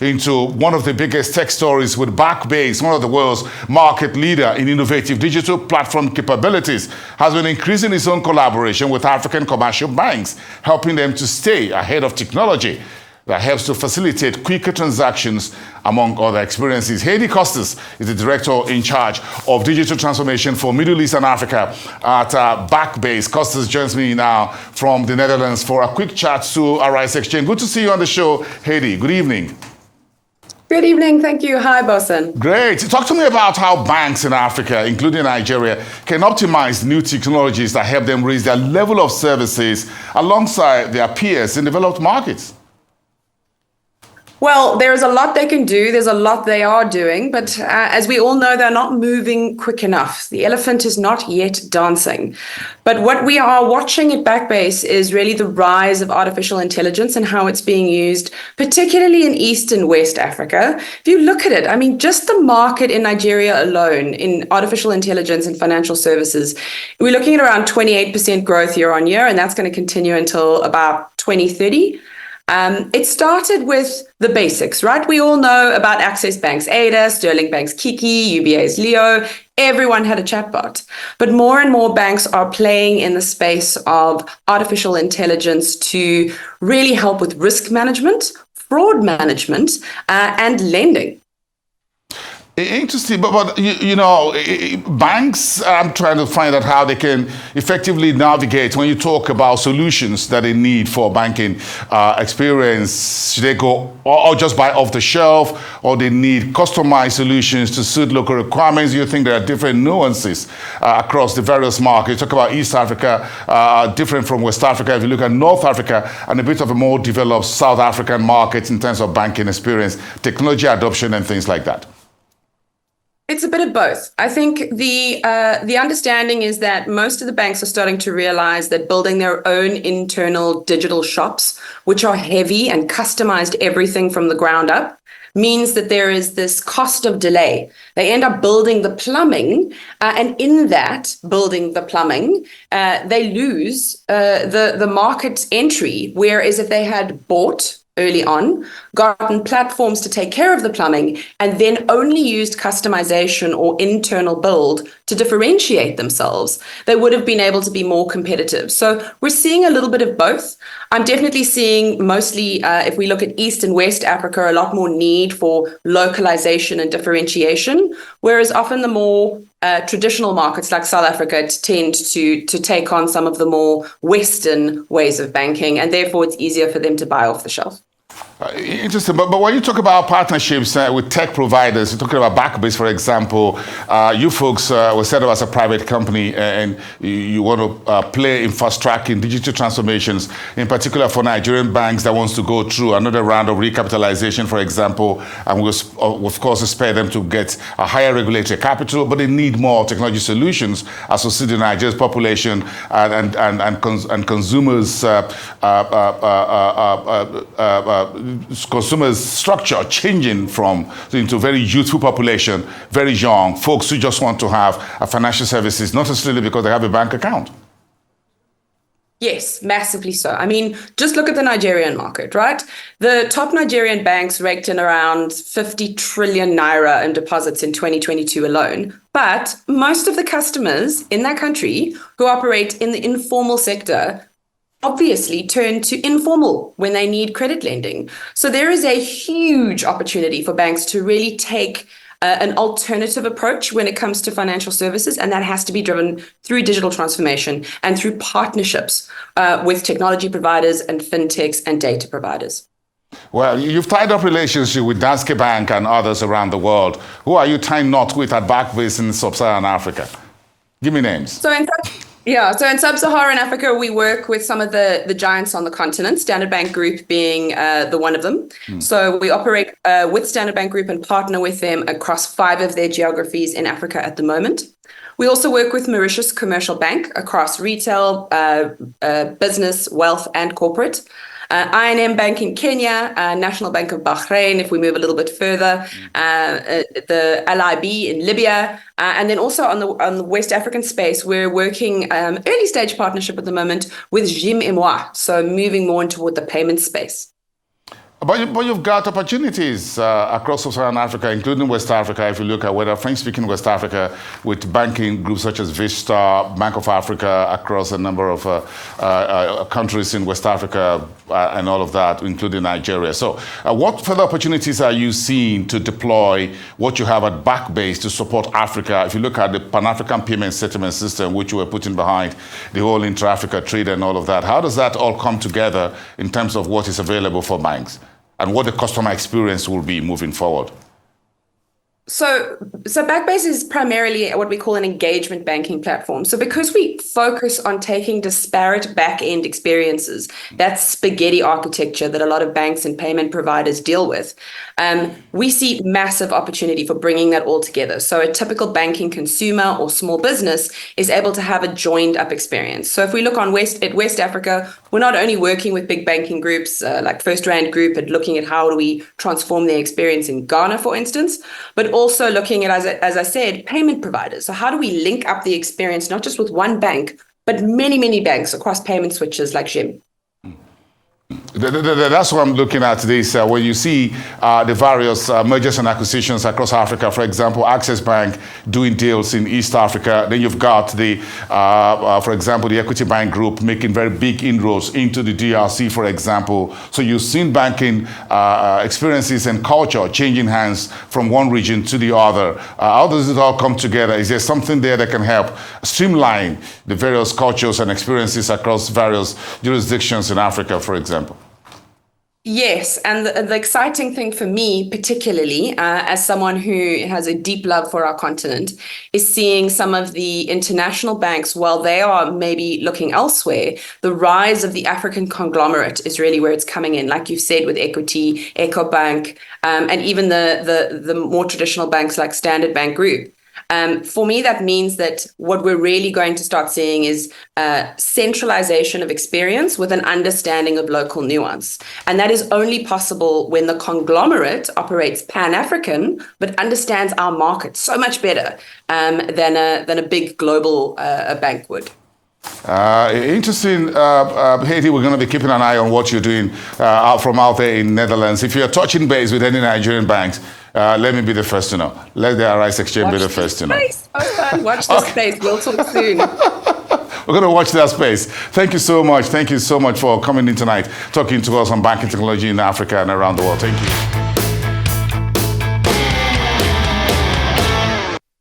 into one of the biggest tech stories with Backbase, one of the world's market leader in innovative digital platform capabilities, has been increasing its own collaboration with African commercial banks, helping them to stay ahead of technology that helps to facilitate quicker transactions, among other experiences. Heidi Custers is the director in charge of digital transformation for Middle East and Africa at Backbase. Custers joins me now from the Netherlands for a quick chat to Arise Exchange. Good to see you on the show, Heidi. Good evening. Good evening. Thank you. Hi, Bosun. Great. Talk to me about how banks in Africa, including Nigeria, can optimize new technologies that help them raise their level of services alongside their peers in developed markets. Well, there's a lot they can do. There's a lot they are doing. But as we all know, they're not moving quick enough. The elephant is not yet dancing. But what we are watching at Backbase is really the rise of artificial intelligence and how it's being used, particularly in East and West Africa. If you look at it, I mean, just the market in Nigeria alone in artificial intelligence and financial services, we're looking at around 28% growth year on year, and that's going to continue until about 2030. It started with the basics, right? We all know about Access Bank's Ada, Sterling Bank's Kiki, UBA's Leo. Everyone had a chatbot. But more and more banks are playing in the space of artificial intelligence to really help with risk management, fraud management, and lending. Interesting, but you know, banks, I'm trying to find out how they can effectively navigate when you talk about solutions that they need for banking experience. Should they go or just buy off the shelf, or they need customized solutions to suit local requirements? You think there are different nuances across the various markets? You talk about East Africa, different from West Africa. If you look at North Africa and a bit of a more developed South African market in terms of banking experience, technology adoption and things like that. It's a bit of both. I think the understanding is that most of the banks are starting to realize that building their own internal digital shops, which are heavy and customized everything from the ground up, means that there is this cost of delay. They end up building the plumbing, and in that building the plumbing, they lose the market entry. Whereas if they had bought early on, gotten platforms to take care of the plumbing, and then only used customization or internal build to differentiate themselves, they would have been able to be more competitive. So we're seeing a little bit of both. I'm definitely seeing mostly, if we look at East and West Africa, a lot more need for localization and differentiation, whereas often the more traditional markets like South Africa tend to take on some of the more Western ways of banking, and therefore it's easier for them to buy off the shelf. Interesting, but when you talk about partnerships with tech providers, you're talking about Backbase, for example. You folks were set up as a private company, and you want to play in fast-tracking digital transformations, in particular for Nigerian banks that wants to go through another round of recapitalization, for example, and we'll, of course, expect them to get a higher regulatory capital, but they need more technology solutions associated with Nigeria's population and consumers' consumers' structure changing into very youthful population, very young, folks who just want to have a financial services, not necessarily because they have a bank account. Yes, massively so. I mean, just look at the Nigerian market, right? The top Nigerian banks raked in around 50 trillion naira in deposits in 2022 alone. But most of the customers in that country who operate in the informal sector obviously turn to informal when they need credit lending. So there is a huge opportunity for banks to really take an alternative approach when it comes to financial services, and that has to be driven through digital transformation and through partnerships with technology providers and fintechs and data providers. Well, you've tied up relationship with Danske Bank and others around the world. Who are you tying knot with at Backbase in Sub-Saharan Africa? Give me names. So in Sub-Saharan Africa, we work with some of the giants on the continent, Standard Bank Group being the one of them. So we operate with Standard Bank Group and partner with them across 5 of their geographies in Africa at the moment. We also work with Mauritius Commercial Bank across retail, business, wealth, and corporate. I&M Bank in Kenya, National Bank of Bahrain, if we move a little bit further, the LIB in Libya, and then also on the West African space, we're working early stage partnership at the moment with Jim et Moi, so moving more toward the payment space. But you've got opportunities across sub-Saharan Africa, including West Africa. If you look at whether French-speaking West Africa, with banking groups such as Vista, Bank of Africa, across a number of countries in West Africa, and all of that, including Nigeria. So, what further opportunities are you seeing to deploy what you have at Backbase to support Africa? If you look at the Pan-African payment settlement system, which you were putting behind the whole intra-Africa trade and all of that, how does that all come together in terms of what is available for banks and what the customer experience will be moving forward? So Backbase is primarily what we call an engagement banking platform. So because we focus on taking disparate back-end experiences, that spaghetti architecture that a lot of banks and payment providers deal with, we see massive opportunity for bringing that all together. So a typical banking consumer or small business is able to have a joined up experience. So if we look at West Africa, we're not only working with big banking groups like First Rand Group and looking at how do we transform their experience in Ghana, for instance, but also looking at, as I said, payment providers. So how do we link up the experience, not just with one bank, but many, many banks across payment switches like Jim? That's what I'm looking at this. When you see the various mergers and acquisitions across Africa, for example, Access Bank doing deals in East Africa, then you've got for example, the Equity Bank Group making very big inroads into the DRC, for example. So you've seen banking experiences and culture changing hands from one region to the other. How does it all come together? Is there something there that can help streamline the various cultures and experiences across various jurisdictions in Africa, for example? Yes, and the exciting thing for me, particularly as someone who has a deep love for our continent, is seeing some of the international banks, while they are maybe looking elsewhere, the rise of the African conglomerate is really where it's coming in. Like you've said, with Equity, EcoBank, and even the more traditional banks like Standard Bank Group. For me, that means that what we're really going to start seeing is centralization of experience with an understanding of local nuance. And that is only possible when the conglomerate operates Pan-African, but understands our market so much better than a big global bank would. Interesting, Heidi. We're going to be keeping an eye on what you're doing from out there in Netherlands. If you're touching base with any Nigerian banks, let me be the first to know. Let the Arise Exchange be the first to know. Watch this space. We'll talk soon. We're going to watch that space. Thank you so much. Thank you so much for coming in tonight, talking to us on banking technology in Africa and around the world. Thank you.